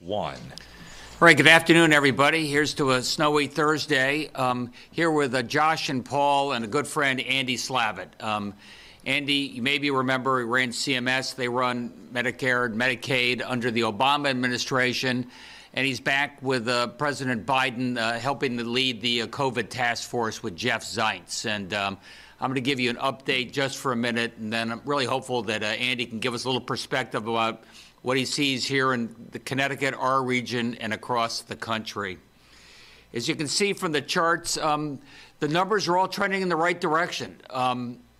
1. All right, good afternoon, everybody. Here's to a snowy Thursday. Here with Josh and Paul and a good friend, Andy Slavitt. Andy, you maybe remember, he ran CMS. They run Medicare and Medicaid under the Obama administration. And he's back with President Biden helping to lead the COVID task force with Jeff Zients. And I'm going to give you an update just for a minute, and then I'm really hopeful that Andy can give us a little perspective about what he sees here in the Connecticut, our region, and across the country. As you can see from the charts, the numbers are all trending in the right direction.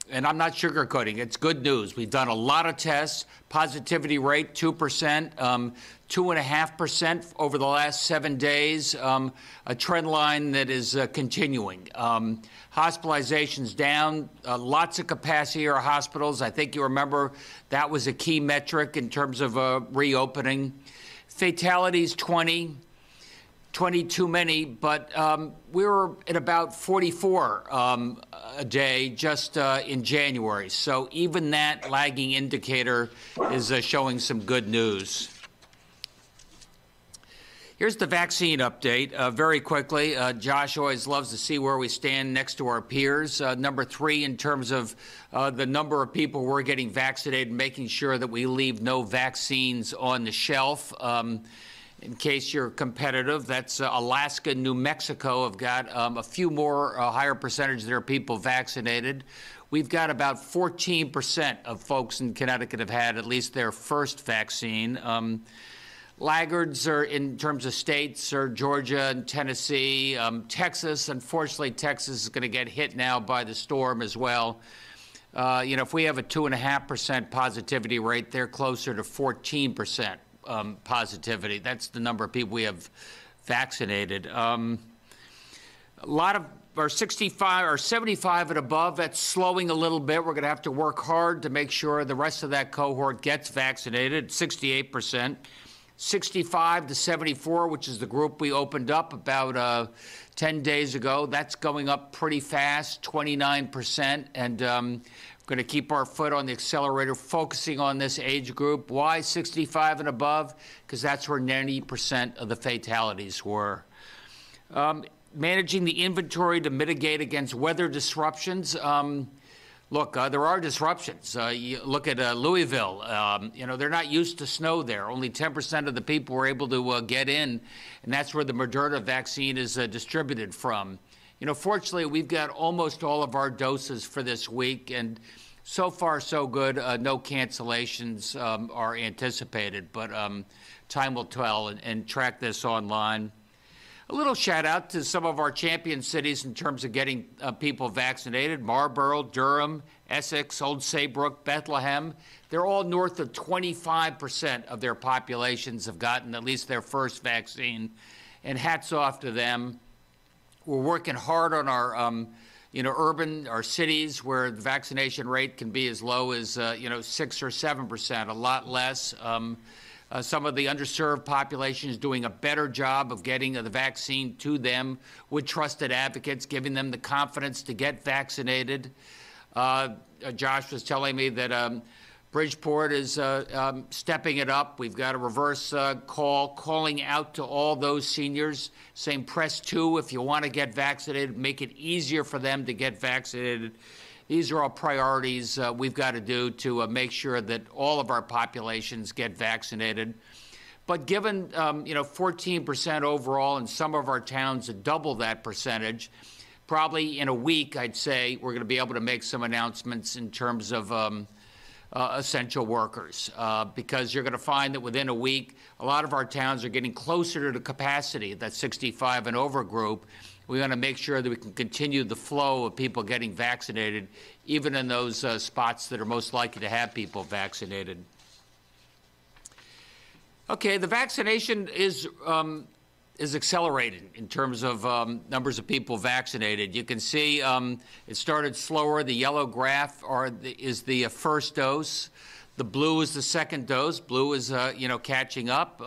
And I'm not sugarcoating. It's good news. We've done a lot of tests. Positivity rate, 2%, 2.5% over the last 7 days, a trend line that is continuing. Hospitalizations down, lots of capacity in our hospitals. I think you remember that was a key metric in terms of reopening. Fatalities, 20 too many, but we were at about 44 a day just in January. So even that lagging indicator is showing some good news. Here's the vaccine update very quickly. Josh always loves to see where we stand next to our peers. Number 3 in terms of the number of people we're getting vaccinated, making sure that we leave no vaccines on the shelf. In case you're competitive, that's Alaska and New Mexico have got a few more, higher percentage of their people vaccinated. We've got about 14% of folks in Connecticut have had at least their first vaccine. Laggards are, in terms of states, are Georgia and Tennessee. Texas, unfortunately, Texas is going to get hit now by the storm as well. If we have a 2.5% positivity rate, they're closer to 14%. Positivity. That's the number of people we have vaccinated. A lot of our 65 or 75 and above, that's slowing a little bit. We're going to have to work hard to make sure the rest of that cohort gets vaccinated, 68%. 65 to 74, which is the group we opened up about 10 days ago, that's going up pretty fast, 29%. And going to keep our foot on the accelerator, focusing on this age group. Why 65 and above? Because that's where 90% of the fatalities were. Managing the inventory to mitigate against weather disruptions. Look, there are disruptions. You look at Louisville. They're not used to snow there. Only 10% of the people were able to get in, and that's where the Moderna vaccine is distributed from. Fortunately, we've got almost all of our doses for this week, and so far, so good. No cancellations are anticipated, but time will tell and track this online. A little shout out to some of our champion cities in terms of getting people vaccinated. Marlborough, Durham, Essex, Old Saybrook, Bethlehem. They're all north of 25% of their populations have gotten at least their first vaccine, and hats off to them. We're working hard on our, our cities where the vaccination rate can be as low as, 6 or 7%, a lot less. Some of the underserved population is doing a better job of getting the vaccine to them with trusted advocates, giving them the confidence to get vaccinated. Josh was telling me that Bridgeport is stepping it up. We've got a reverse calling out to all those seniors, saying press 2 if you want to get vaccinated, make it easier for them to get vaccinated. These are all priorities we've got to do to make sure that all of our populations get vaccinated. But given 14% overall in some of our towns, double that percentage, probably in a week, I'd say we're going to be able to make some announcements in terms of essential workers, because you're going to find that within a week, a lot of our towns are getting closer to the capacity, that 65 and over group. We want to make sure that we can continue the flow of people getting vaccinated, even in those spots that are most likely to have people vaccinated. Okay, the vaccination is accelerating in terms of numbers of people vaccinated. You can see it started slower. The yellow graph is the first dose. The blue is the second dose. Blue is, catching up.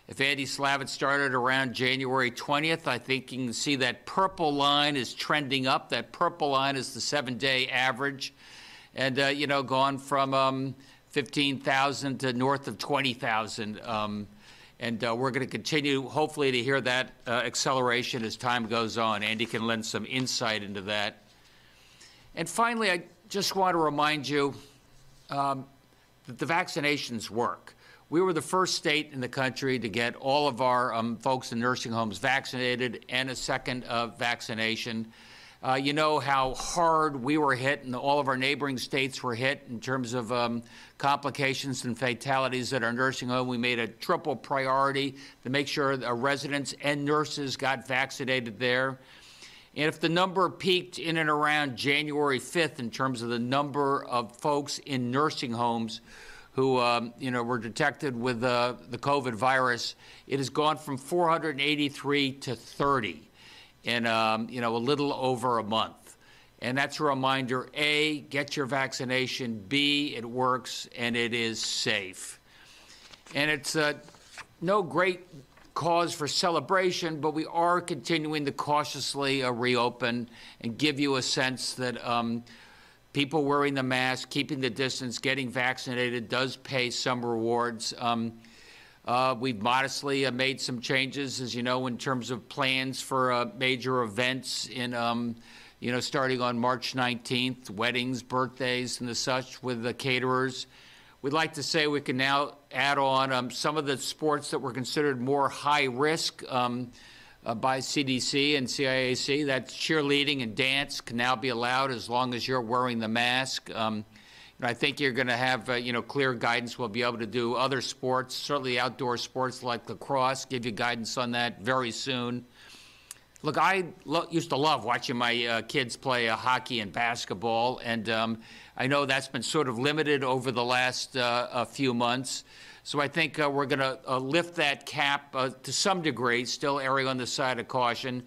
If Andy Slavitt started around January 20th, I think you can see that purple line is trending up. That purple line is the 7-day average. And, gone from 15,000 to north of 20,000 And we're going to continue, hopefully, to hear that acceleration as time goes on. Andy can lend some insight into that. And finally, I just want to remind you that the vaccinations work. We were the first state in the country to get all of our folks in nursing homes vaccinated and a second vaccination. You know how hard we were hit and all of our neighboring states were hit in terms of complications and fatalities at our nursing home. We made a triple priority to make sure our residents and nurses got vaccinated there. And if the number peaked in and around January 5th in terms of the number of folks in nursing homes who were detected with the COVID virus, it has gone from 483 to 30 in a little over a month. And that's a reminder: A, get your vaccination; B, it works and it is safe. And it's no great cause for celebration, but we are continuing to cautiously reopen and give you a sense that people wearing the mask, keeping the distance, getting vaccinated does pay some rewards. We've modestly made some changes, as you know, in terms of plans for major events in, starting on March 19th, weddings, birthdays, and the such with the caterers. We'd like to say we can now add on some of the sports that were considered more high risk by CDC and CIAC. That's cheerleading and dance can now be allowed as long as you're wearing the mask. I think you're going to have, clear guidance. We'll be able to do other sports, certainly outdoor sports like lacrosse, give you guidance on that very soon. Look, I used to love watching my kids play hockey and basketball, and I know that's been sort of limited over the last few months. So I think we're going to lift that cap to some degree, still erring on the side of caution.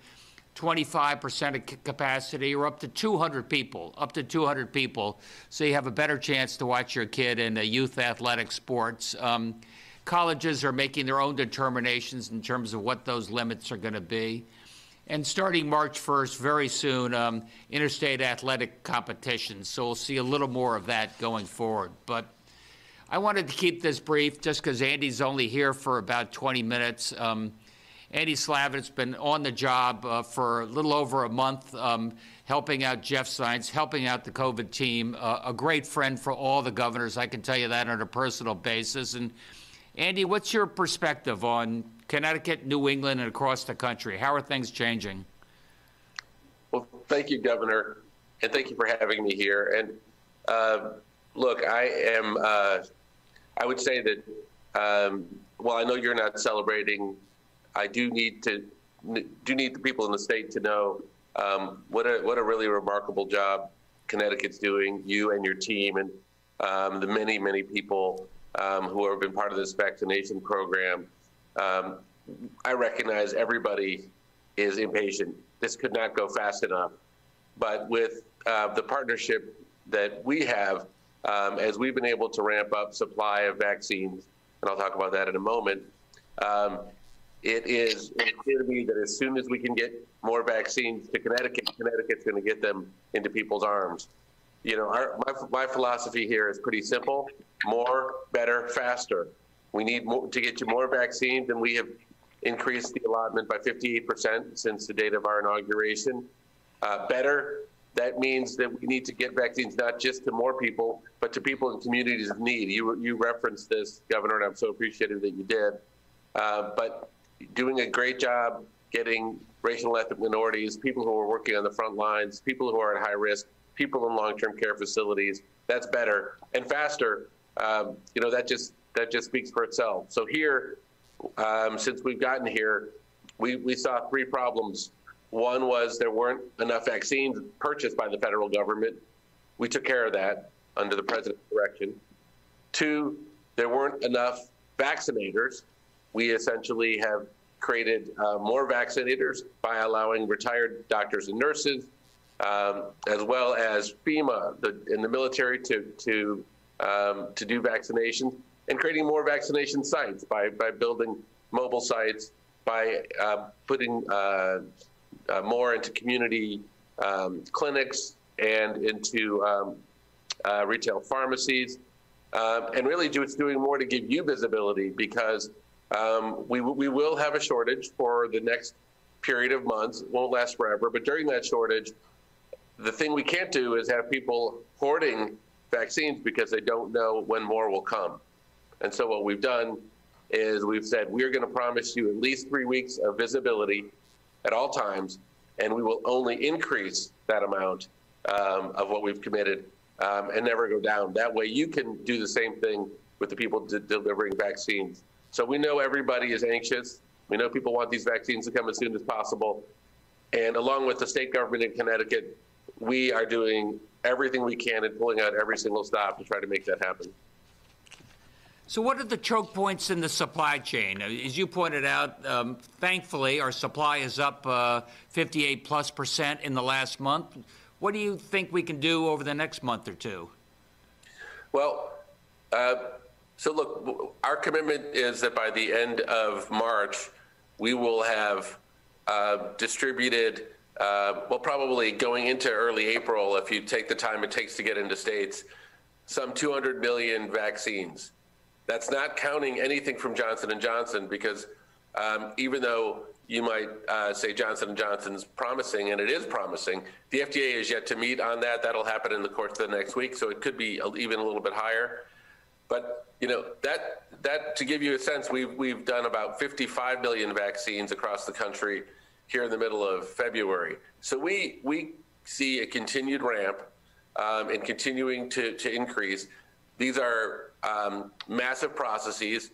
25% of capacity, or up to 200 people, so you have a better chance to watch your kid in youth athletic sports. Colleges are making their own determinations in terms of what those limits are going to be. And starting March 1st, very soon, interstate athletic competitions, so we'll see a little more of that going forward. But I wanted to keep this brief just because Andy's only here for about 20 minutes. Andy Slavitt's been on the job for a little over a month, helping out Jeff Zients, helping out the COVID team, a great friend for all the governors. I can tell you that on a personal basis. And Andy, what's your perspective on Connecticut, New England, and across the country? How are things changing? Well, thank you, Governor, and thank you for having me here. And look, I would say that while I know you're not celebrating, I do need the people in the state to know what a really remarkable job Connecticut's doing, you and your team, and the many people who have been part of this vaccination program. I recognize everybody is impatient. This could not go fast enough. But with the partnership that we have, as we've been able to ramp up supply of vaccines, and I'll talk about that in a moment, it is clear to me that as soon as we can get more vaccines to Connecticut, Connecticut's going to get them into people's arms. You know, my philosophy here is pretty simple: more, better, faster. We need to get you more vaccines, and we have increased the allotment by 58% since the date of our inauguration. Better, that means that we need to get vaccines not just to more people, but to people in communities of need. You referenced this, Governor, and I'm so appreciative that you did. But doing a great job getting racial and ethnic minorities, people who are working on the front lines, people who are at high risk, people in long-term care facilities, that's better. And faster, that just speaks for itself. So here, since we've gotten here, we saw three problems. One was there weren't enough vaccines purchased by the federal government. We took care of that under the president's direction. Two, there weren't enough vaccinators. We essentially have created more vaccinators by allowing retired doctors and nurses, as well as FEMA and the military to do vaccinations, and creating more vaccination sites by building mobile sites, by putting more into community clinics and into retail pharmacies, and really just doing more to give you visibility, because We will have a shortage for the next period of months. It won't last forever, but during that shortage, the thing we can't do is have people hoarding vaccines because they don't know when more will come. And so what we've done is we've said, we're going to promise you at least 3 weeks of visibility at all times, and we will only increase that amount of what we've committed and never go down. That way you can do the same thing with the people delivering vaccines. So we know everybody is anxious. We know people want these vaccines to come as soon as possible. And along with the state government in Connecticut, we are doing everything we can and pulling out every single stop to try to make that happen. So what are the choke points in the supply chain? As you pointed out, thankfully, our supply is up 58+% in the last month. What do you think we can do over the next month or two? Well, so look, our commitment is that by the end of March, we will have distributed, well, probably going into early April, if you take the time it takes to get into states, some 200 million vaccines. That's not counting anything from Johnson & Johnson, because even though you might say Johnson & Johnson's promising, and it is promising, the FDA is yet to meet on that. That'll happen in the course of the next week, so it could be even a little bit higher. But you know, that to give you a sense, we've done about 55 million vaccines across the country here in the middle of February. So we see a continued ramp and continuing to increase. These are massive processes.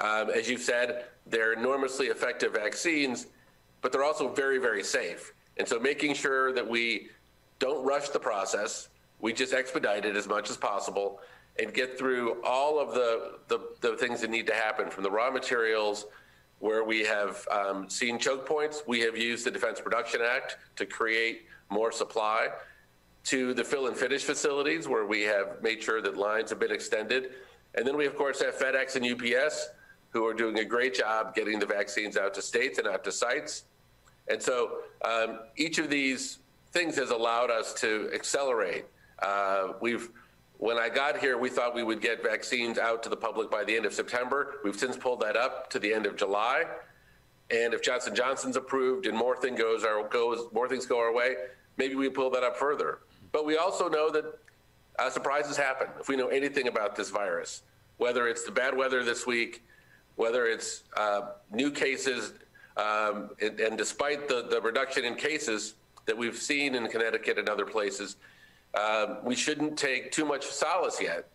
As you said, they're enormously effective vaccines, but they're also very, very safe. And so making sure that we don't rush the process, we just expedite it as much as possible and get through all of the things that need to happen, from the raw materials where we have seen choke points. We have used the Defense Production Act to create more supply, to the fill and finish facilities where we have made sure that lines have been extended. And then we, of course, have FedEx and UPS, who are doing a great job getting the vaccines out to states and out to sites. And so each of these things has allowed us to accelerate. When I got here, we thought we would get vaccines out to the public by the end of September. We've since pulled that up to the end of July. And if Johnson & Johnson's approved and more things go our way, maybe we pull that up further. But we also know that surprises happen if we know anything about this virus, whether it's the bad weather this week, whether it's new cases, and despite the reduction in cases that we've seen in Connecticut and other places, we shouldn't take too much solace yet.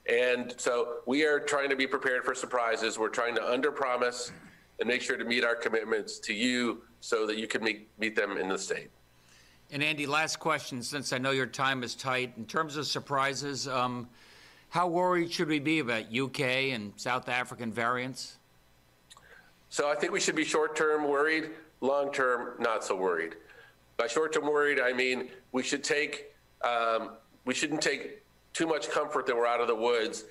And so we are trying to be prepared for surprises. We're trying to underpromise and make sure to meet our commitments to you so that you can meet them in the state. And Andy, last question, since I know your time is tight. In terms of surprises, how worried should we be about UK and South African variants? So I think we should be short-term worried, long-term not so worried. By short-term worried, I mean we shouldn't take too much comfort that we're out of the woods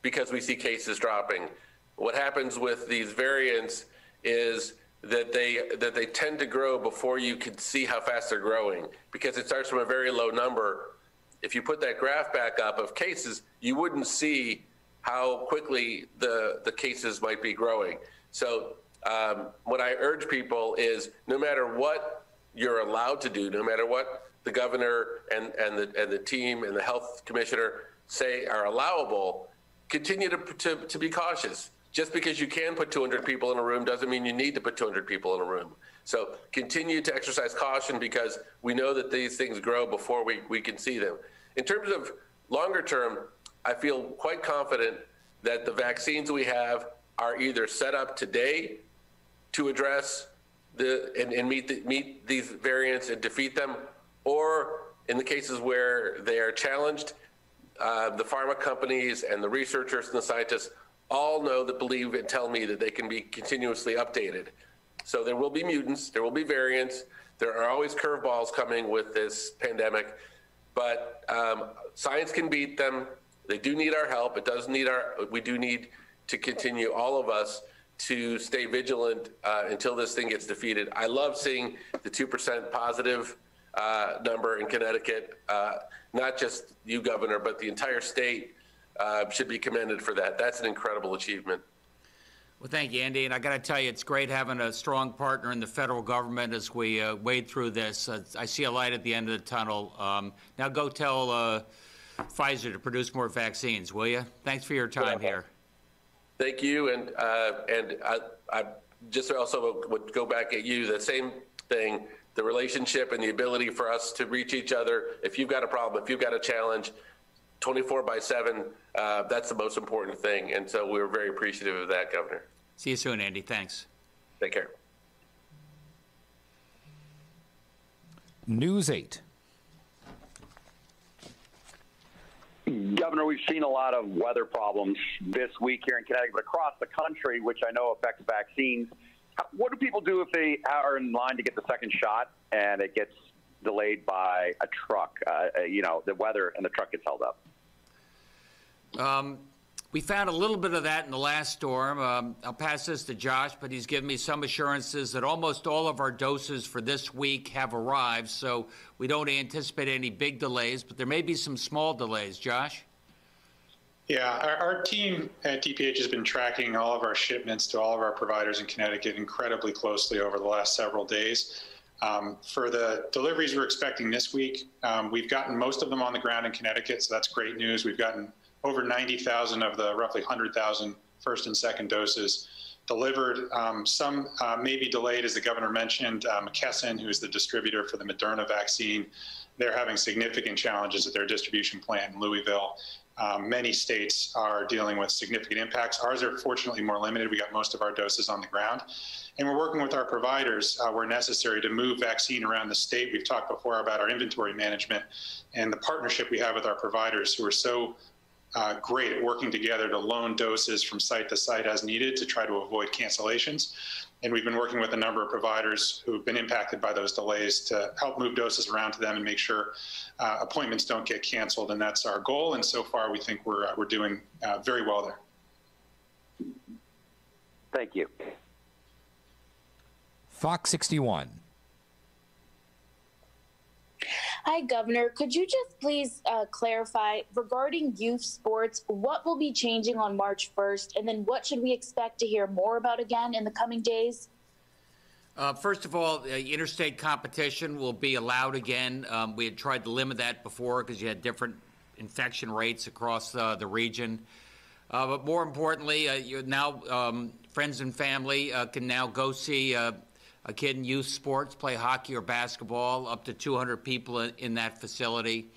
because we see cases dropping. What happens with these variants is that they tend to grow before you can see how fast they're growing, because it starts from a very low number. If you put that graph back up of cases, you wouldn't see how quickly the cases might be growing. So what I urge people is, no matter what you're allowed to do, no matter what the governor and the team and the health commissioner say are allowable, continue to be cautious. Just because you can put 200 people in a room doesn't mean you need to put 200 people in a room. So continue to exercise caution, because we know that these things grow before we can see them. In terms of longer term, I feel quite confident that the vaccines we have are either set up today to address and meet these variants and defeat them, or in the cases where they are challenged, the pharma companies and the researchers and the scientists all know, that believe and tell me that they can be continuously updated. So there will be mutants, there will be variants, there are always curveballs coming with this pandemic, but science can beat them. They do need our help. We do need to continue, all of us, to stay vigilant until this thing gets defeated. I love seeing the 2% positive number in Connecticut. Not just you, Governor, but the entire state should be commended for that. That's an incredible achievement. Well, thank you, Andy. And I got to tell you, it's great having a strong partner in the federal government as we wade through this. I see a light at the end of the tunnel. Now go tell Pfizer to produce more vaccines, will you? Thanks for your time here. Thank you. And I just also would go back at you, the same thing, the relationship and the ability for us to reach each other. If you've got a problem, if you've got a challenge, 24/7, that's the most important thing. And so we're very appreciative of that, Governor. See you soon, Andy. Thanks. Take care. News 8. Governor, we've seen a lot of weather problems this week here in Connecticut, but across the country, which I know affects vaccines. What do people do if they are in line to get the second shot and it gets delayed by a truck? The weather and the truck gets held up. We found a little bit of that in the last storm. I'll pass this to Josh, but he's given me some assurances that almost all of our doses for this week have arrived, so we don't anticipate any big delays, but there may be some small delays. Josh? Yeah, our team at DPH has been tracking all of our shipments to all of our providers in Connecticut incredibly closely over the last several days. For the deliveries we're expecting this week, we've gotten most of them on the ground in Connecticut, so that's great news. We've gotten over 90,000 of the roughly 100,000 first and second doses delivered. Some may be delayed, as the governor mentioned. McKesson, who is the distributor for the Moderna vaccine, they're having significant challenges at their distribution plant in Louisville. Many states are dealing with significant impacts. Ours are fortunately more limited. We got most of our doses on the ground. And we're working with our providers where necessary to move vaccine around the state. We've talked before about our inventory management and the partnership we have with our providers, who are so great at working together to loan doses from site to site as needed to try to avoid cancellations. And we've been working with a number of providers who've been impacted by those delays to help move doses around to them and make sure appointments don't get canceled. And that's our goal. And so far, we think we're doing very well there. Thank you. Fox 61. Hi, Governor. Could you just please clarify regarding youth sports, what will be changing on March 1st? And then what should we expect to hear more about again in the coming days? First of all, interstate competition will be allowed again. We had tried to limit that before because you had different infection rates across the region. But more importantly, friends and family can now go see a kid in youth sports, play hockey or basketball, up to 200 people in that facility,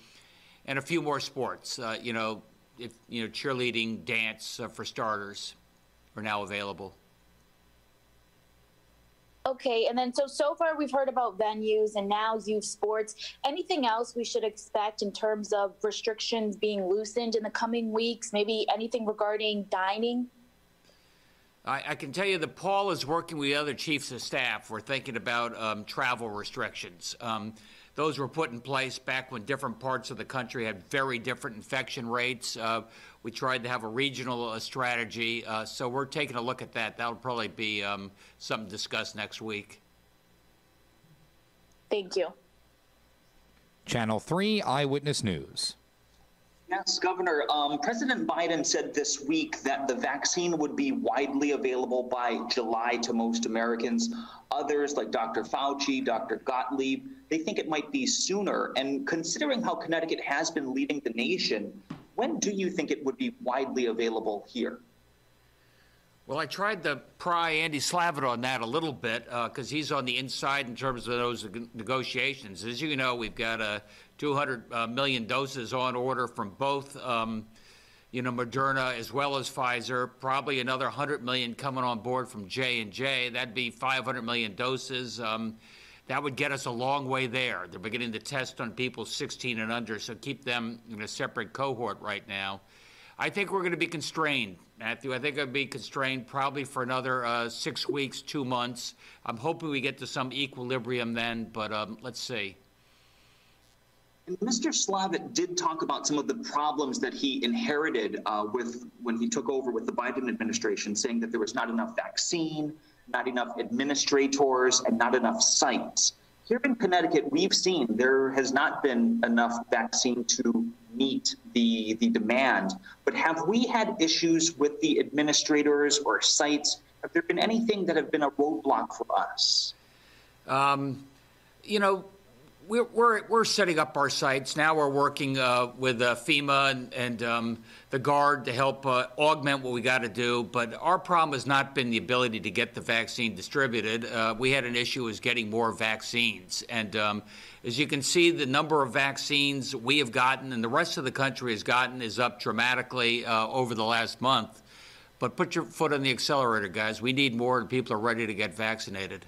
and a few more sports. Cheerleading, dance, for starters, are now available. Okay, and then so far we've heard about venues and now youth sports. Anything else we should expect in terms of restrictions being loosened in the coming weeks? Maybe anything regarding dining? I can tell you that Paul is working with the other chiefs of staff. We're thinking about travel restrictions. Those were put in place back when different parts of the country had very different infection rates. We tried to have a regional strategy, so we're taking a look at that. That'll probably be something discussed next week. Thank you. Channel 3 Eyewitness News. Yes, Governor. President Biden said this week that the vaccine would be widely available by July to most Americans. Others, like Dr. Fauci, Dr. Gottlieb, they think it might be sooner. And considering how Connecticut has been leading the nation, when do you think it would be widely available here? Well, I tried to pry Andy Slavitt on that a little bit because he's on the inside in terms of those negotiations. As you know, we've got 200 million doses on order from both, Moderna as well as Pfizer. Probably another 100 million coming on board from J&J. That'd be 500 million doses. That would get us a long way there. They're beginning to test on people 16 and under, so keep them in a separate cohort right now. I think we're going to be constrained, Matthew. I think I'll be constrained probably for another 6 weeks, 2 months. I'm hoping we get to some equilibrium then, but let's see. And Mr. Slavitt did talk about some of the problems that he inherited when he took over with the Biden administration, saying that there was not enough vaccine, not enough administrators, and not enough sites. Here in Connecticut, we've seen there has not been enough vaccine to meet the demand. But have we had issues with the administrators or sites? Have there been anything that have been a roadblock for us? You know, we're setting up our sites now. We're working with FEMA and the Guard to help augment what we got to do. But our problem has not been the ability to get the vaccine distributed. We had an issue with getting more vaccines. And as you can see, the number of vaccines we have gotten and the rest of the country has gotten is up dramatically over the last month. But put your foot on the accelerator, guys. We need more, and people are ready to get vaccinated.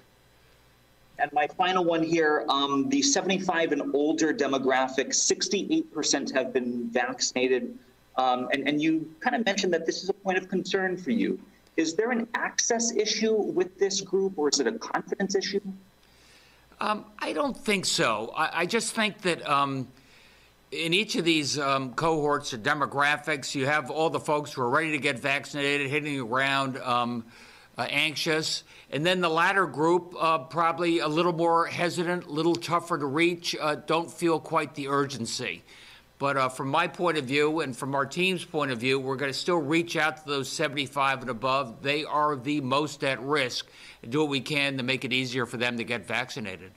And my final one here, the 75 and older demographic, 68% have been vaccinated. And you kind of mentioned that this is a point of concern for you. Is there an access issue with this group, or is it a confidence issue? I don't think so. I just think that in each of these cohorts or demographics, you have all the folks who are ready to get vaccinated, hitting the ground anxious. And then the latter group, probably a little more hesitant, a little tougher to reach, don't feel quite the urgency. But from my point of view and from our team's point of view, we're going to still reach out to those 75 and above. They are the most at risk, and do what we can to make it easier for them to get vaccinated.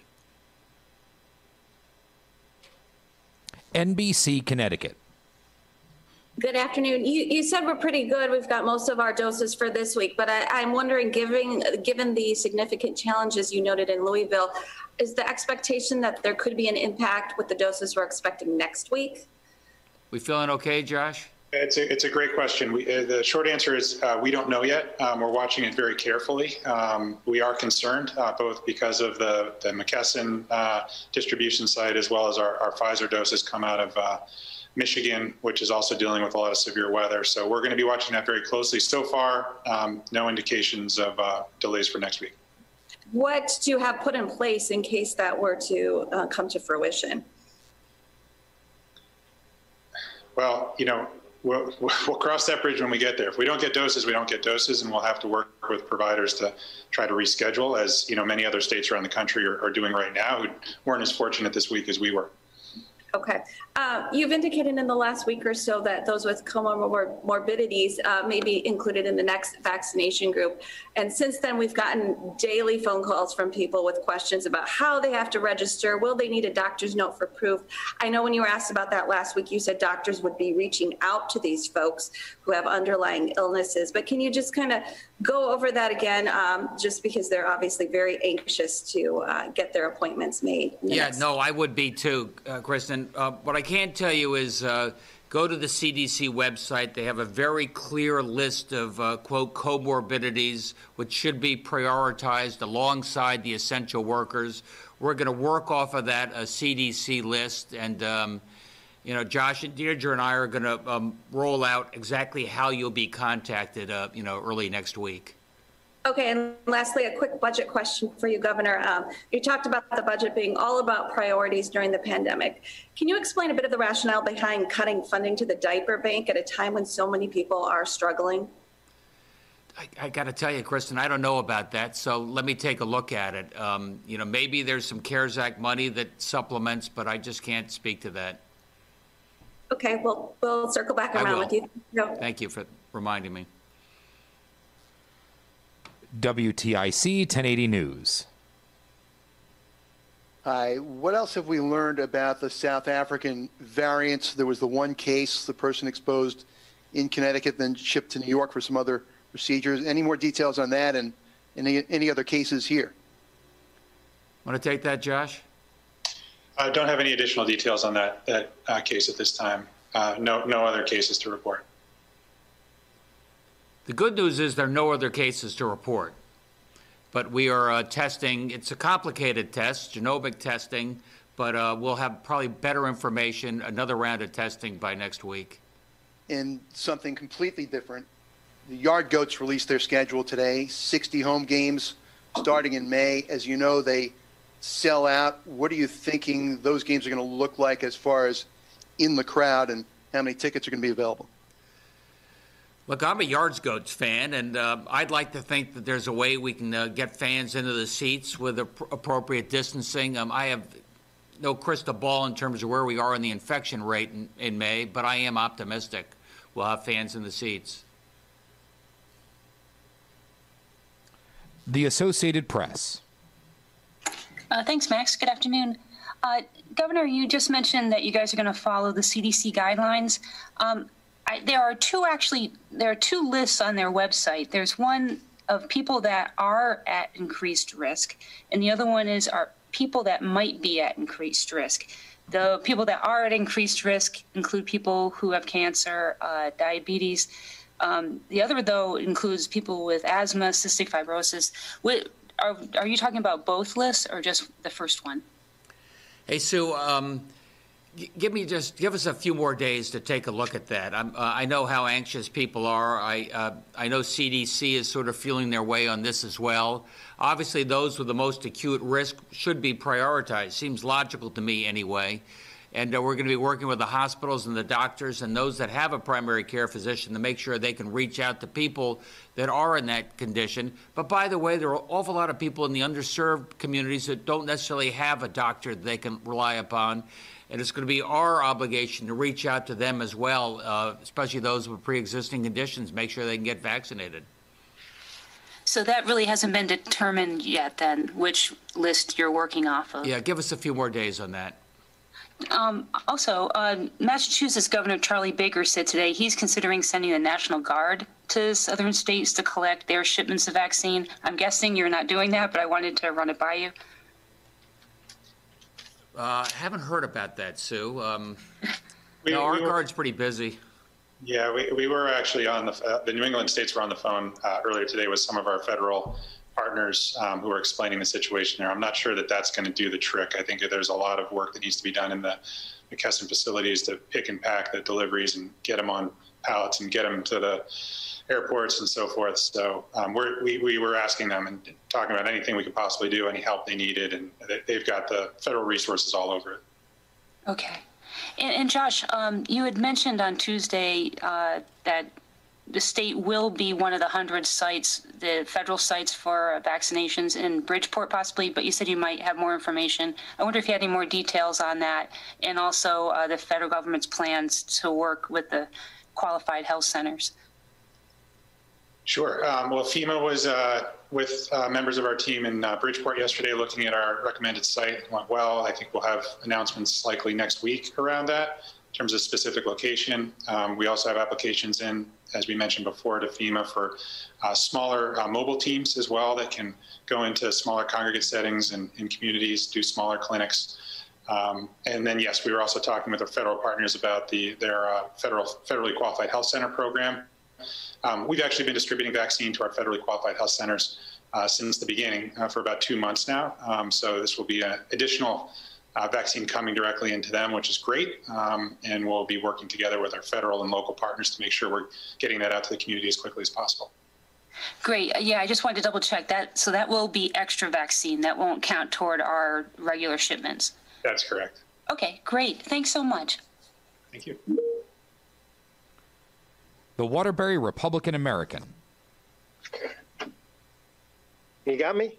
NBC Connecticut. Good afternoon. You said we're pretty good. We've got most of our doses for this week, but I'm wondering, given the significant challenges you noted in Louisville, is the expectation that there could be an impact with the doses we're expecting next week? We feeling okay, Josh? It's a great question. The short answer is we don't know yet. We're watching it very carefully. We are concerned, both because of the McKesson distribution site, as well as our Pfizer doses come out of Michigan, which is also dealing with a lot of severe weather. So we're going to be watching that very closely. So far, no indications of delays for next week. What do you have put in place in case that were to come to fruition? Well, you know, we'll cross that bridge when we get there. If we don't get doses, we don't get doses, and we'll have to work with providers to try to reschedule, as you know, many other states around the country are doing right now, who weren't as fortunate this week as we were. Okay. You've indicated in the last week or so that those with comorbidities may be included in the next vaccination group. And since then, we've gotten daily phone calls from people with questions about how they have to register. Will they need a doctor's note for proof? I know when you were asked about that last week, you said doctors would be reaching out to these folks who have underlying illnesses. But can you just kind of go over that again, just because they're obviously very anxious to get their appointments made? Yeah, no, I would be too, Kristen. What I can tell you is go to the CDC website. They have a very clear list of, quote, comorbidities, which should be prioritized alongside the essential workers. We're going to work off of that CDC list. And, you know, Josh and Deirdre and I are going to roll out exactly how you'll be contacted, you know, early next week. Okay, and lastly, a quick budget question for you, Governor. You talked about the budget being all about priorities during the pandemic. Can you explain a bit of the rationale behind cutting funding to the diaper bank at a time when so many people are struggling? I got to tell you, Kristen, I don't know about that, so let me take a look at it. You know, maybe there's some CARES Act money that supplements, but I just can't speak to that. Okay, well, we'll circle back around with you. No. Thank you for reminding me. WTIC 1080 News. Hi. What else have we learned about the South African variants? There was the one case, the person exposed in Connecticut, then shipped to New York for some other procedures. Any more details on that, and any other cases here? Want to take that, Josh? I don't have any additional details on that case at this time. No other cases to report. The good news is there are no other cases to report, but we are testing. It's a complicated test, genomic testing, but we'll have probably better information, another round of testing by next week. And something completely different. The Yard Goats released their schedule today, 60 home games starting in May. As you know, they sell out. What are you thinking those games are going to look like as far as in the crowd, and how many tickets are going to be available? Look, I'm a Yards Goats fan, and I'd like to think that there's a way we can get fans into the seats with appropriate distancing. I have no crystal ball in terms of where we are in the infection rate in May, but I am optimistic we'll have fans in the seats. The Associated Press. Thanks, Max. Good afternoon. Governor, you just mentioned that you guys are going to follow the CDC guidelines. There are two lists on their website. There's one of people that are at increased risk, and the other one are people that might be at increased risk. The people that are at increased risk include people who have cancer, diabetes. The other, though, includes people with asthma, cystic fibrosis. Are you talking about both lists or just the first one? Hey, Sue, give us a few more days to take a look at that. I know how anxious people are. I know CDC is sort of feeling their way on this as well. Obviously, those with the most acute risk should be prioritized. Seems logical to me anyway. And we're going to be working with the hospitals and the doctors and those that have a primary care physician to make sure they can reach out to people that are in that condition. But by the way, there are an awful lot of people in the underserved communities that don't necessarily have a doctor that they can rely upon. And it's going to be our obligation to reach out to them as well, especially those with pre-existing conditions, make sure they can get vaccinated. So that really hasn't been determined yet, then, which list you're working off of? Yeah, give us a few more days on that. Also, Massachusetts Governor Charlie Baker said today he's considering sending the National Guard to southern states to collect their shipments of vaccine. I'm guessing you're not doing that, but I wanted to run it by you. Haven't heard about that, Sue. Our Guard's pretty busy. Yeah, we were actually on the New England states were on the phone earlier today with some of our federal partners who are explaining the situation there. I'm not sure that that's going to do the trick. I think that there's a lot of work that needs to be done in the McKesson facilities to pick and pack the deliveries and get them on pallets and get them to the airports and so forth. So we were asking them and talking about anything we could possibly do, any help they needed, and they've got the federal resources all over it. Okay. And Josh, you had mentioned on Tuesday that the state will be one of the 100 sites, the federal sites for vaccinations in Bridgeport possibly, but you said you might have more information. I wonder if you had any more details on that, and also the federal government's plans to work with the qualified health centers. Sure. Well, FEMA was with members of our team in Bridgeport yesterday looking at our recommended site. It went well. I think we'll have announcements likely next week around that in terms of specific location. We also have applications in, as we mentioned before, to FEMA for smaller mobile teams as well that can go into smaller congregate settings and in communities, do smaller clinics. And then, yes, we were also talking with our federal partners about their federally qualified health center program. We've actually been distributing vaccine to our federally qualified health centers since the beginning for about 2 months now. So this will be an additional vaccine coming directly into them, which is great. And we'll be working together with our federal and local partners to make sure we're getting that out to the community as quickly as possible. Great. Yeah, I just wanted to double check that. So that will be extra vaccine. That won't count toward our regular shipments. That's correct. Okay, great. Thanks so much. Thank you. The Waterbury Republican American. You got me?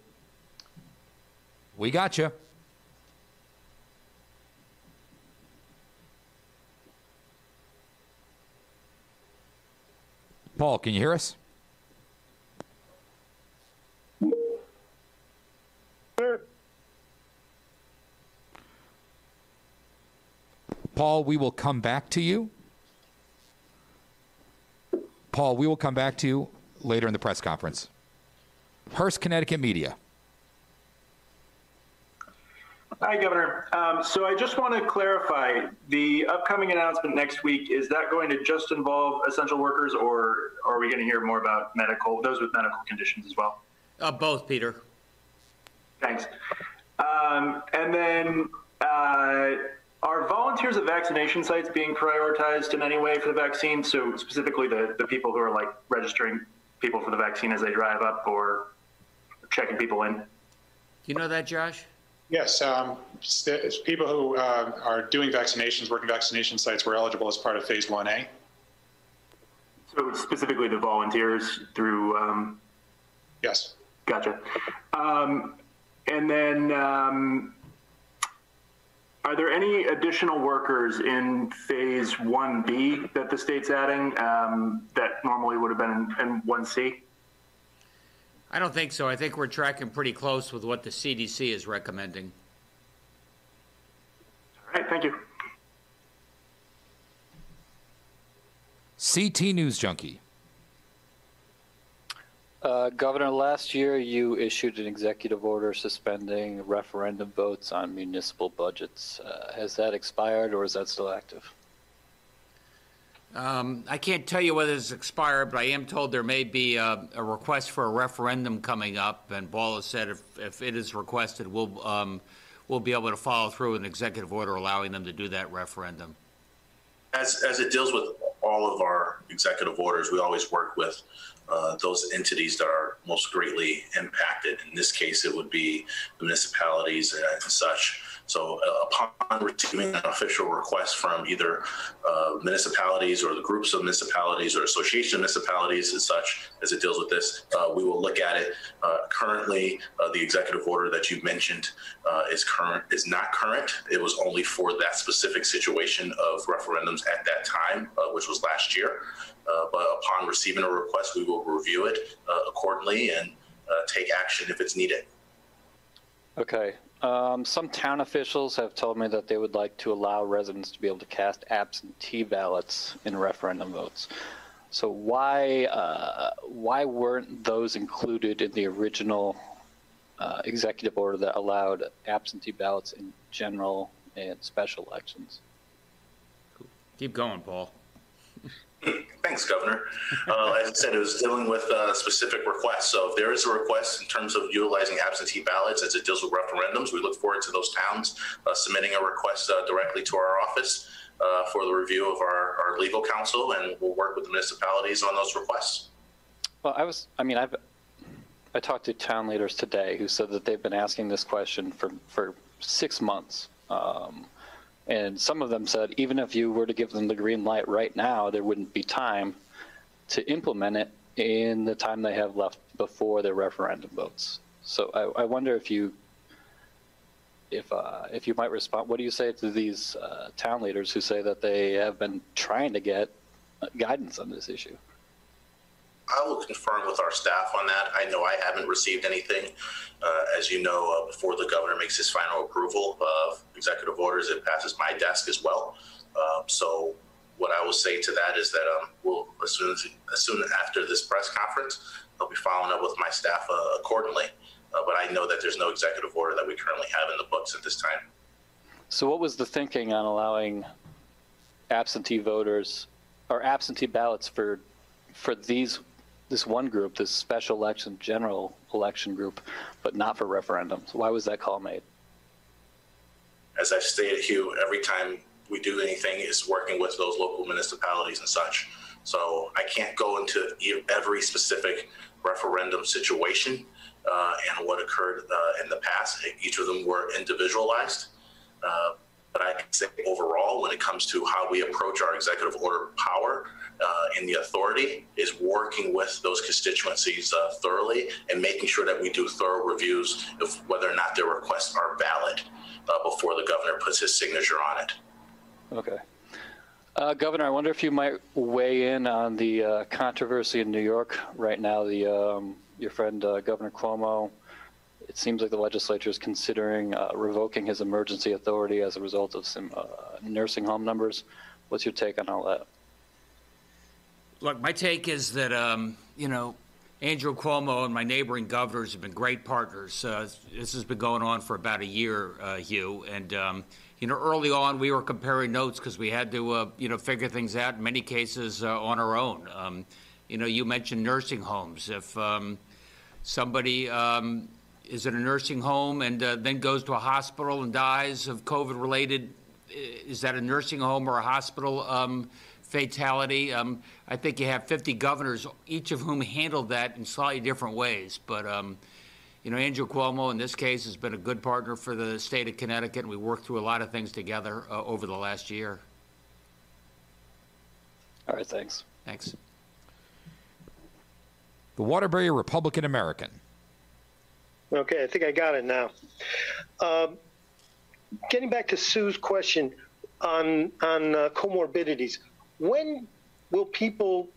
We got you. Paul, can you hear us? Paul, we will come back to you. Paul, we will come back to you later in the press conference. Hearst, Connecticut Media. Hi, Governor. So I just want to clarify, the upcoming announcement next week, is that going to just involve essential workers, or are we going to hear more about those with medical conditions as well? Both, Peter. Thanks. And then are volunteers at vaccination sites being prioritized in any way for the vaccine? So specifically the people who are like registering people for the vaccine as they drive up or checking people in? Do you know that, Josh? Yes. People who are doing vaccinations, working vaccination sites, were eligible as part of Phase 1A. So specifically the volunteers through... Yes. Gotcha. And then Are there any additional workers in phase 1B that the state's adding that normally would have been in 1C? I don't think so. I think we're tracking pretty close with what the CDC is recommending. All right, thank you. CT News Junkie. Governor, last year you issued an executive order suspending referendum votes on municipal budgets. Has that expired or is that still active? I can't tell you whether it's expired, but I am told there may be a request for a referendum coming up, and Ball has said if it is requested, we'll be able to follow through with an executive order allowing them to do that referendum. As it deals with all of our executive orders, we always work with those entities that are most greatly impacted. In this case, it would be the municipalities and such. So upon receiving an official request from either municipalities or the groups of municipalities or association of municipalities and such, as it deals with this, we will look at it. Currently, the executive order that you mentioned is not current. It was only for that specific situation of referendums at that time, which was last year. But upon receiving a request, we will review it accordingly and take action if it's needed. Okay. Some town officials have told me that they would like to allow residents to be able to cast absentee ballots in referendum votes. So why weren't those included in the original executive order that allowed absentee ballots in general and special elections? Keep going, Paul. Thanks, Governor. As I said, it was dealing with specific requests. So if there is a request in terms of utilizing absentee ballots as it deals with referendums, we look forward to those towns submitting a request directly to our office for the review of our legal counsel, and we'll work with the municipalities on those requests. Well, I talked to town leaders today who said that they've been asking this question for 6 months. And some of them said, even if you were to give them the green light right now, there wouldn't be time to implement it in the time they have left before their referendum votes. So I wonder if you might respond. What do you say to these town leaders who say that they have been trying to get guidance on this issue? I will confirm with our staff on that. I know I haven't received anything. As you know, before the governor makes his final approval of executive orders, it passes my desk as well. So what I will say to that is that we'll, as soon after this press conference, I'll be following up with my staff accordingly. But I know that there's no executive order that we currently have in the books at this time. So what was the thinking on allowing absentee voters or absentee ballots for this one group, this special election, general election group, but not for referendums? Why was that call made? As I've stated, Hugh, every time we do anything is working with those local municipalities and such. So I can't go into every specific referendum situation and what occurred in the past. Each of them were individualized. But I can say overall, when it comes to how we approach our executive order power and the authority, is working with those constituencies thoroughly and making sure that we do thorough reviews of whether or not their requests are valid before the governor puts his signature on it. Okay. Governor, I wonder if you might weigh in on the controversy in New York right now. Your friend Governor Cuomo, it seems like the legislature is considering revoking his emergency authority as a result of some nursing home numbers. What's your take on all that? Look, my take is that, Andrew Cuomo and my neighboring governors have been great partners. This has been going on for about a year, Hugh. And, early on we were comparing notes because we had to, figure things out in many cases on our own. You mentioned nursing homes. If somebody is in a nursing home and then goes to a hospital and dies of COVID-related, is that a nursing home or a hospital fatality? I think you have 50 governors, each of whom handled that in slightly different ways. But, Andrew Cuomo, in this case, has been a good partner for the state of Connecticut, and we worked through a lot of things together over the last year. All right, thanks. Thanks. The Waterbury Republican American. Okay, I think I got it now. getting back to Sue's question on comorbidities, when will people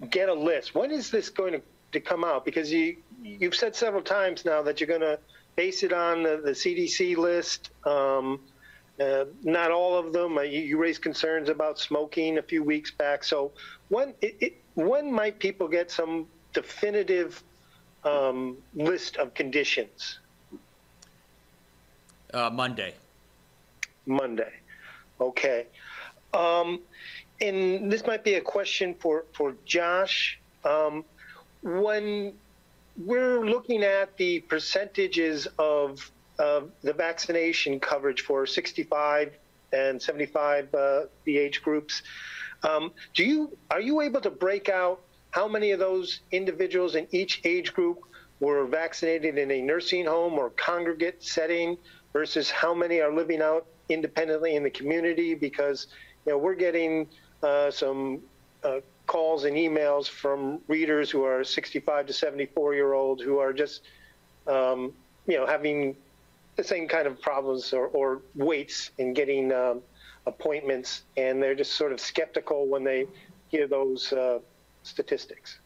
get a list? When is this going to come out? Because you've said several times now that you're going to base it on the CDC list. Not all of them. You raised concerns about smoking a few weeks back. So when might people get some definitive list of conditions? Monday. Monday. Okay. And this might be a question for Josh. When we're looking at the percentages of the vaccination coverage for 65 and 75 the age groups, are you able to break out how many of those individuals in each age group were vaccinated in a nursing home or congregate setting versus how many are living out independently in the community? Because we're getting some calls and emails from readers who are 65 to 74-year-olds who are just having the same kind of problems or waits in getting appointments, and they're just sort of skeptical when they hear those statistics.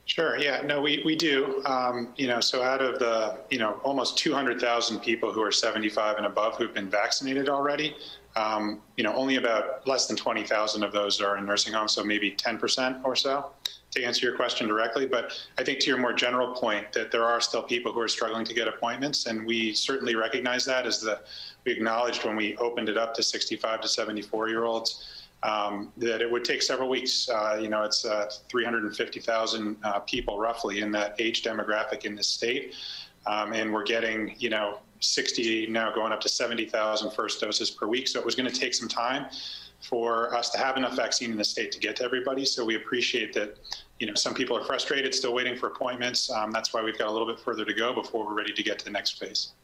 Sure. Yeah. No, we do. So out of the almost 200,000 people who are 75 and above who've been vaccinated already, only about less than 20,000 of those are in nursing homes, so maybe 10% or so, to answer your question directly. But I think to your more general point that there are still people who are struggling to get appointments, and we certainly recognize that we acknowledged when we opened it up to 65 to 74-year-olds. That it would take several weeks. It's 350,000 people roughly in that age demographic in this state. And we're getting, 60, now going up to 70,000 first doses per week. So it was going to take some time for us to have enough vaccine in the state to get to everybody. So we appreciate that, some people are frustrated, still waiting for appointments. That's why we've got a little bit further to go before we're ready to get to the next phase.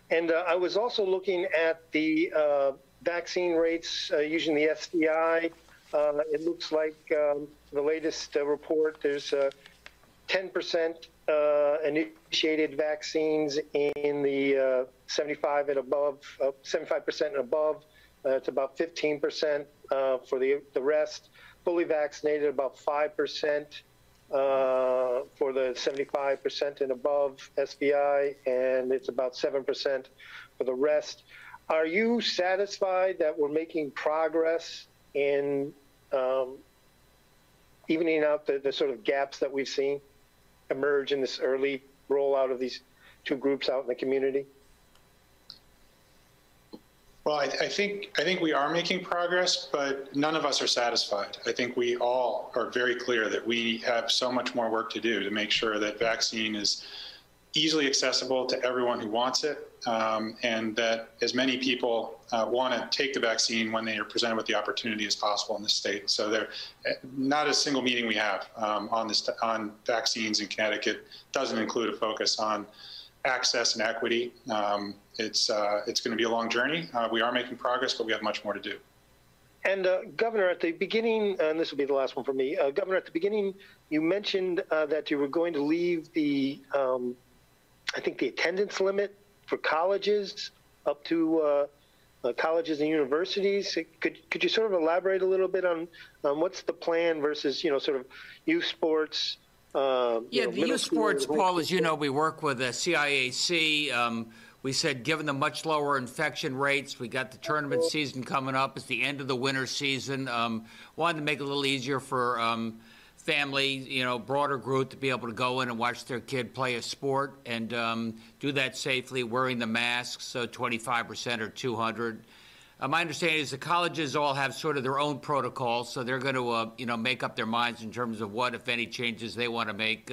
And I was also looking at the vaccine rates using the SDI. It looks like the latest report, there's 10% initiated vaccines in the 75 and above, 75% and above. It's about 15% for the rest. Fully vaccinated, about 5% for the 75% and above SVI, and it's about 7% for the rest. Are you satisfied that we're making progress in evening out the sort of gaps that we've seen emerge in this early rollout of these two groups out in the community? Well, I think we are making progress, but none of us are satisfied. I think we all are very clear that we have so much more work to do to make sure that vaccine is easily accessible to everyone who wants it, and that as many people want to take the vaccine when they are presented with the opportunity as possible in the state. So there, not a single meeting we have on vaccines in Connecticut doesn't include a focus on access and equity. It's going to be a long journey. We are making progress, but we have much more to do. And Governor, at the beginning, and this will be the last one for me, Governor, at the beginning, you mentioned that you were going to leave the, I think, the attendance limit for colleges up to colleges and universities. Could you sort of elaborate a little bit on what's the plan versus, sort of youth sports? The youth sports, Paul, as you know, we work with the CIAC. We said, given the much lower infection rates, we got the tournament season coming up. It's the end of the winter season. Wanted to make it a little easier for family, broader group to be able to go in and watch their kid play a sport and do that safely, wearing the masks, so 25% or 200. My understanding is the colleges all have sort of their own protocols, so they're going to, make up their minds in terms of what, if any, changes they want to make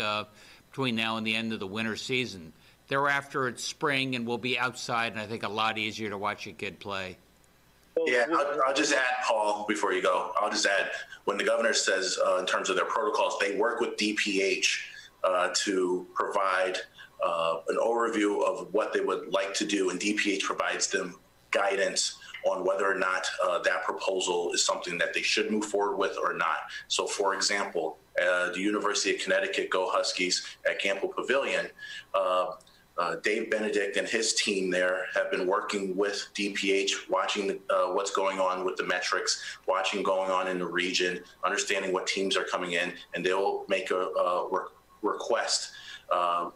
between now and the end of the winter season. Thereafter, it's spring, and we'll be outside, and I think a lot easier to watch a kid play. Yeah, I'll just add, Paul, before you go, I'll just add, when the governor says in terms of their protocols, they work with DPH to provide an overview of what they would like to do, and DPH provides them guidance on whether or not that proposal is something that they should move forward with or not. So, for example, the University of Connecticut Go Huskies at Campbell Pavilion, Dave Benedict and his team there have been working with DPH, watching what's going on with the metrics, watching going on in the region, understanding what teams are coming in, and they'll make a request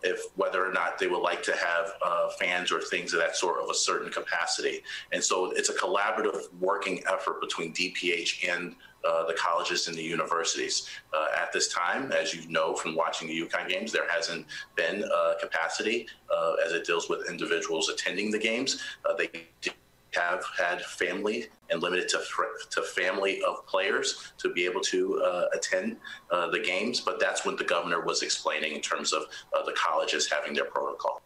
if whether or not they would like to have fans or things of that sort of a certain capacity. And so it's a collaborative working effort between DPH and the colleges and the universities. At this time, as you know from watching the UConn games, there hasn't been capacity as it deals with individuals attending the games. They have had family and limited to family of players to be able to attend the games, but that's what the governor was explaining in terms of the colleges having their protocol.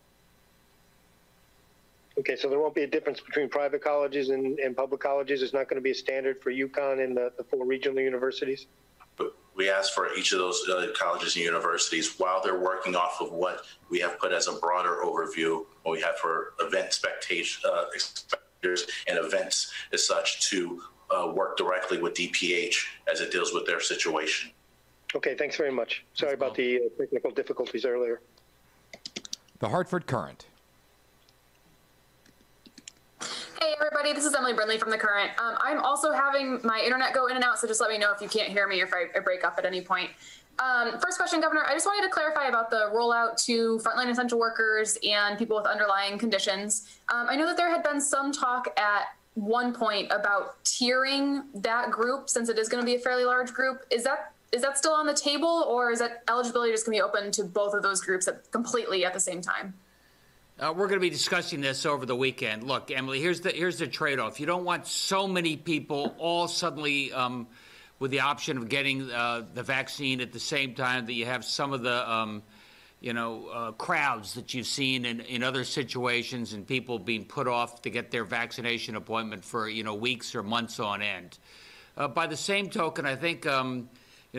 Okay, so there won't be a difference between private colleges and public colleges. It's not going to be a standard for UConn and the 4 regional universities? We ask for each of those colleges and universities, while they're working off of what we have put as a broader overview, what we have for event spectators and events as such, to work directly with DPH as it deals with their situation. Okay, thanks very much. Sorry about the technical difficulties earlier. The Hartford Courant. Hey everybody, this is Emily Brindley from The Current. I'm also having my internet go in and out, so just let me know if you can't hear me or if I break up at any point. First question, Governor, I just wanted to clarify about the rollout to frontline essential workers and people with underlying conditions. I know that there had been some talk at one point about tiering that group, since it is going to be a fairly large group. Is that still on the table, or is that eligibility just going to be open to both of those groups completely at the same time? We're going to be discussing this over the weekend. Look, Emily, here's the trade-off. You don't want so many people all suddenly with the option of getting the vaccine at the same time that you have some of the, crowds that you've seen in other situations, and people being put off to get their vaccination appointment for, weeks or months on end. By the same token, I think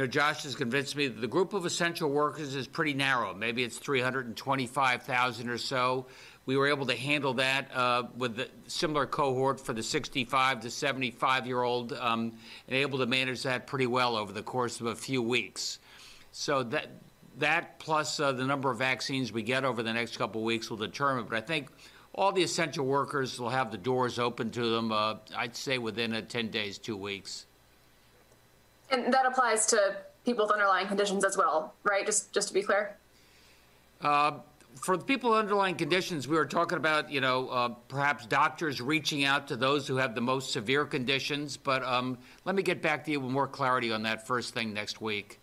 Josh has convinced me that the group of essential workers is pretty narrow. Maybe it's 325,000 or so. We were able to handle that with the similar cohort for the 65 to 75-year-old and able to manage that pretty well over the course of a few weeks. So that plus the number of vaccines we get over the next couple of weeks will determine. But I think all the essential workers will have the doors open to them, I'd say within 10 days, 2 weeks. And that applies to people with underlying conditions as well, right? Just to be clear. For the people with underlying conditions, we were talking about, perhaps doctors reaching out to those who have the most severe conditions. But let me get back to you with more clarity on that first thing next week.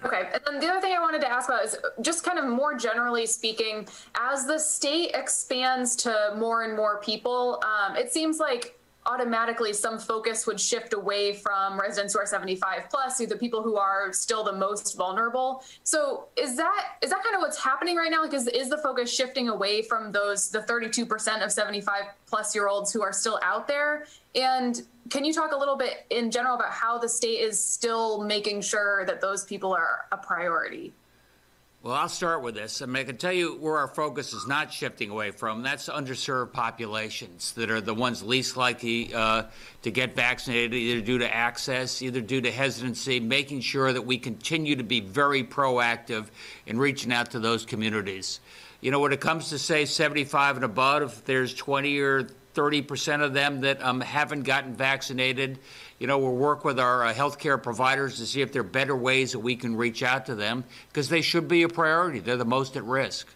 Okay, and then the other thing I wanted to ask about is just kind of more generally speaking, as the state expands to more and more people, it seems like automatically some focus would shift away from residents who are 75 plus to the people who are still the most vulnerable. So is that kind of what's happening right now? Like is the focus shifting away from the 32% of 75 plus year olds who are still out there? And can you talk a little bit in general about how the state is still making sure that those people are a priority? Well, I'll start with this. I mean, I can tell you where our focus is not shifting away from. That's underserved populations that are the ones least likely to get vaccinated, either due to access, either due to hesitancy, making sure that we continue to be very proactive in reaching out to those communities. When it comes to, say, 75 and above, if there's 20 or 30% of them that haven't gotten vaccinated, we'll work with our healthcare providers to see if there are better ways that we can reach out to them, because they should be a priority. They're the most at risk.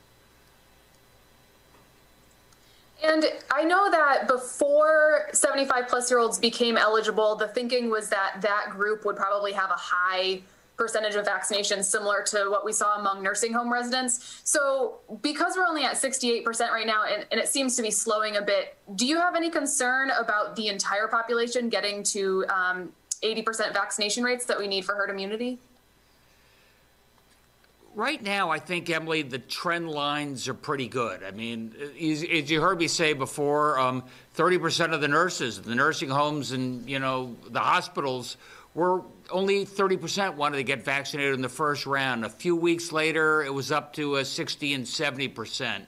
And I know that before 75 plus year olds became eligible, the thinking was that that group would probably have a high percentage of vaccinations similar to what we saw among nursing home residents. So because we're only at 68% right now, and it seems to be slowing a bit, do you have any concern about the entire population getting to 80% vaccination rates that we need for herd immunity? Right now, I think, Emily, the trend lines are pretty good. I mean, as you heard me say before, 30% of the nurses, the nursing homes and, the hospitals were only 30% wanted to get vaccinated in the first round. A few weeks later, it was up to 60 and 70%.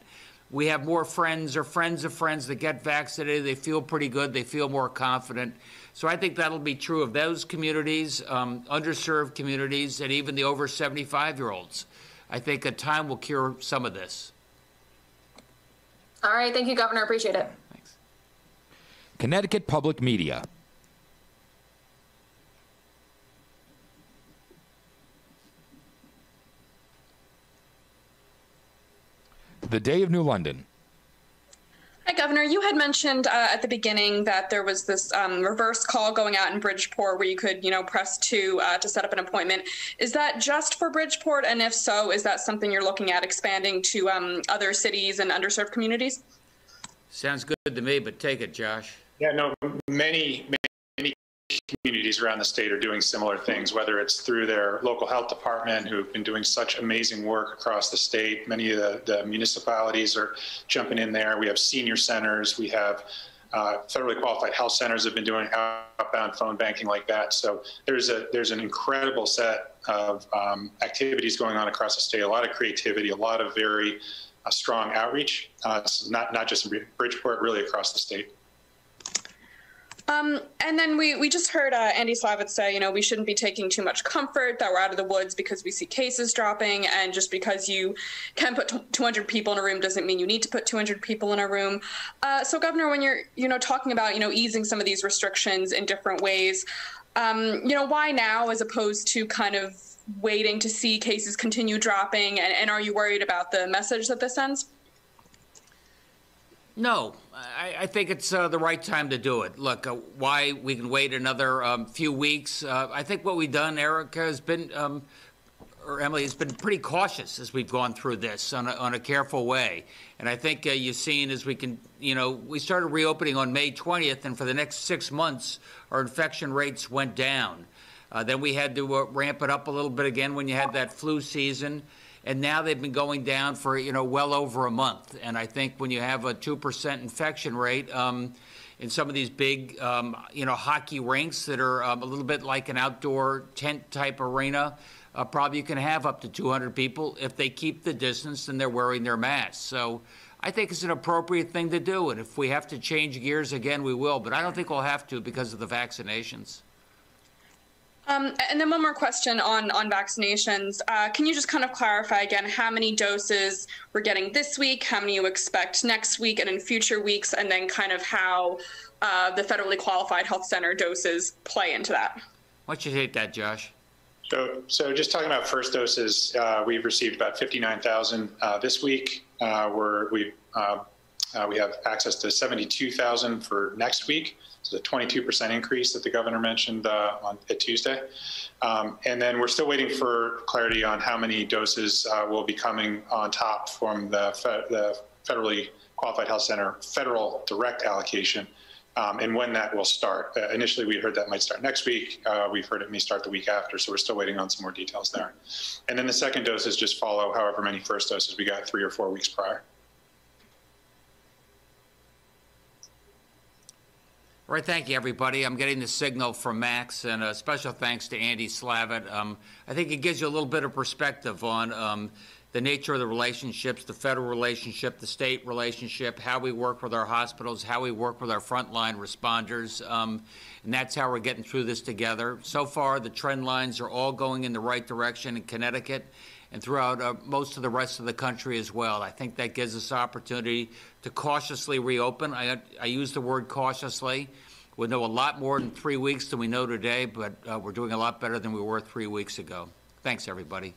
We have more friends or friends of friends that get vaccinated. They feel pretty good. They feel more confident. So I think that'll be true of those communities, underserved communities, and even the over 75-year-olds. I think time will cure some of this. All right. Thank you, Governor. Appreciate it. Thanks. Connecticut Public Media. The Day of New London. Hi, Governor. You had mentioned at the beginning that there was this reverse call going out in Bridgeport where you could, press 2 to set up an appointment. Is that just for Bridgeport? And if so, is that something you're looking at expanding to other cities and underserved communities? Sounds good to me, but take it, Josh. Yeah, no, many communities around the state are doing similar things, whether it's through their local health department, who've been doing such amazing work across the state. Many of the municipalities are jumping in there. We have senior centers. We have federally qualified health centers have been doing outbound phone banking like that. So there's an incredible set of activities going on across the state, a lot of creativity, a lot of very strong outreach, not just in Bridgeport, really across the state. And then we just heard Andy Slavitt say, we shouldn't be taking too much comfort that we're out of the woods because we see cases dropping, and just because you can put 200 people in a room doesn't mean you need to put 200 people in a room. So, Governor, when you're, talking about, easing some of these restrictions in different ways, why now as opposed to kind of waiting to see cases continue dropping, and are you worried about the message that this sends? No, I think it's the right time to do it. Look, why we can wait another few weeks. I think what we've done, Erica, has been, or Emily, has been pretty cautious as we've gone through this on a careful way. And I think you've seen as we can, we started reopening on May 20th, and for the next 6 months, our infection rates went down. Then we had to ramp it up a little bit again when you had that flu season. And now they've been going down for, well over a month. And I think when you have a 2% infection rate in some of these big, hockey rinks that are a little bit like an outdoor tent type arena, probably you can have up to 200 people if they keep the distance and they're wearing their masks. So I think it's an appropriate thing to do. And if we have to change gears again, we will. But I don't think we'll have to because of the vaccinations. And then one more question on vaccinations. Can you just kind of clarify again how many doses we're getting this week, how many you expect next week and in future weeks, and then kind of how the federally qualified health center doses play into that? Why don't you take that, Josh? So just talking about first doses, we've received about 59,000 this week. We have access to 72,000 for next week. So the 22% increase that the governor mentioned at Tuesday. And then we're still waiting for clarity on how many doses will be coming on top from the federally qualified health center federal direct allocation and when that will start. Initially, we heard that might start next week. We've heard it may start the week after, so we're still waiting on some more details there. And then the second doses just follow however many first doses we got 3 or 4 weeks prior. All right, thank you, everybody. I'm getting the signal from Max, and a special thanks to Andy Slavitt. I think it gives you a little bit of perspective on the nature of the relationships, the federal relationship, the state relationship, how we work with our hospitals, how we work with our frontline responders, and that's how we're getting through this together. So far, the trend lines are all going in the right direction in Connecticut and throughout most of the rest of the country as well. I think that gives us opportunity to cautiously reopen. I use the word cautiously. We'll know a lot more in 3 weeks than we know today, but we're doing a lot better than we were 3 weeks ago. Thanks, everybody.